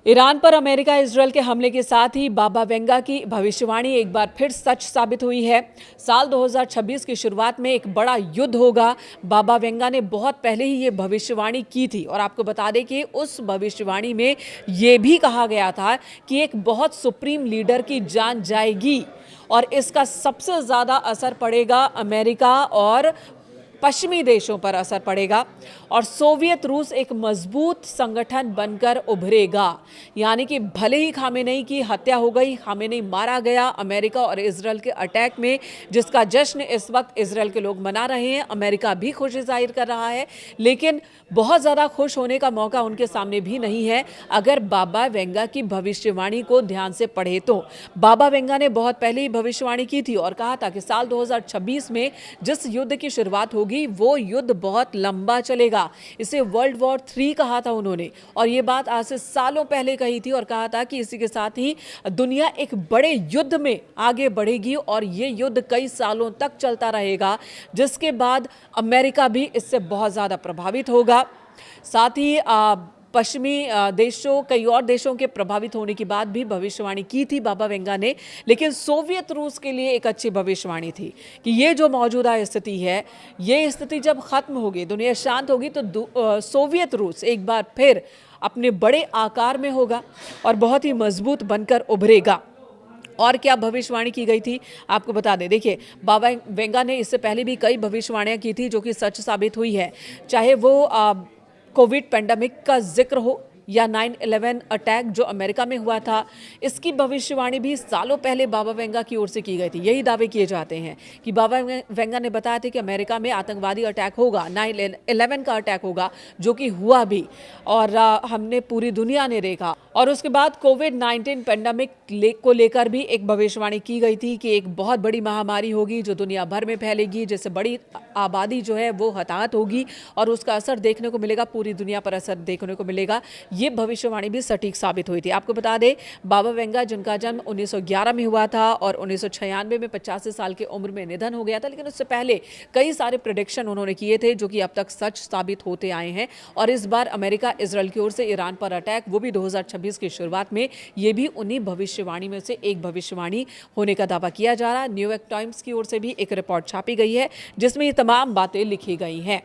Iran पर America Israel के हमले के साथ ही बाबा वेंगा की भविष्यवाणी एक बार फिर सच साबित हुई है। साल 2026 की शुरुआत में एक बड़ा युद्ध होगा। बाबा वेंगा ने बहुत पहले ही ये भविष्यवाणी की थी और आपको बता दें कि उस भविष्यवाणी में ये भी कहा गया था कि एक बहुत सुप्रीम लीडर की जान जाएगी और इसका सबसे ज़्यादा असर पड़ेगा अमेरिका और पश्चिमी देशों पर असर पड़ेगा और सोवियत रूस एक मजबूत संगठन बनकर उभरेगा। यानी कि भले ही खामेनेई की हत्या हो गई, खामेनेई मारा गया अमेरिका और इजरायल के अटैक में, जिसका जश्न इस वक्त इजरायल के लोग मना रहे हैं, अमेरिका भी खुशी जाहिर कर रहा है, लेकिन बहुत ज़्यादा खुश होने का मौका उनके सामने भी नहीं है। अगर बाबा वेंगा की भविष्यवाणी को ध्यान से पढ़े तो बाबा वेंगा ने बहुत पहले ही भविष्यवाणी की थी और कहा था कि साल 2026 में जिस युद्ध की शुरुआत होगी वो युद्ध बहुत लंबा चलेगा। इसे वर्ल्ड वॉर 3 कहा था उन्होंने और ये बात आज से सालों पहले कही थी और कहा था कि इसी के साथ ही दुनिया एक बड़े युद्ध में आगे बढ़ेगी और ये युद्ध कई सालों तक चलता रहेगा, जिसके बाद अमेरिका भी इससे बहुत ज़्यादा प्रभावित होगा। साथ ही पश्चिमी देशों, कई और देशों के प्रभावित होने की बात भी भविष्यवाणी की थी बाबा वेंगा ने, लेकिन सोवियत रूस के लिए एक अच्छी भविष्यवाणी थी कि ये जो मौजूदा स्थिति है, ये स्थिति जब खत्म होगी, दुनिया शांत होगी, तो सोवियत रूस एक बार फिर अपने बड़े आकार में होगा और बहुत ही मजबूत बनकर उभरेगा। और क्या भविष्यवाणी की गई थी आपको बता दें। देखिए, बाबा वेंगा ने इससे पहले भी कई भविष्यवाणियां की थी जो कि सच साबित हुई है, चाहे वो कोविड पेंडेमिक का जिक्र हो या 9/11 अटैक जो अमेरिका में हुआ था, इसकी भविष्यवाणी भी सालों पहले बाबा वेंगा की ओर से की गई थी। यही दावे किए जाते हैं कि बाबा वेंगा ने बताया था कि अमेरिका में आतंकवादी अटैक होगा, 9/11 का अटैक होगा, जो कि हुआ भी और हमने पूरी दुनिया ने देखा। और उसके बाद कोविड-19 पेंडेमिक को लेकर भी एक भविष्यवाणी की गई थी कि एक बहुत बड़ी महामारी होगी जो दुनिया भर में फैलेगी, जिससे बड़ी आबादी जो है वो हताहत होगी और उसका असर देखने को मिलेगा, पूरी दुनिया पर असर देखने को मिलेगा। ये भविष्यवाणी भी सटीक साबित हुई थी। आपको बता दें, बाबा वेंगा जिनका जन्म 1911 में हुआ था और 1996 में 85 साल की उम्र में निधन हो गया था, लेकिन उससे पहले कई सारे प्रेडिक्शन उन्होंने किए थे जो कि अब तक सच साबित होते आए हैं। और इस बार अमेरिका इजरायल की ओर से ईरान पर अटैक, वो भी 2026 की शुरुआत में, ये भी उन्हीं भविष्यवाणी में से एक भविष्यवाणी होने का दावा किया जा रहा है। न्यूयॉर्क टाइम्स की ओर से भी एक रिपोर्ट छापी गई है जिसमें ये तमाम बातें लिखी गई हैं।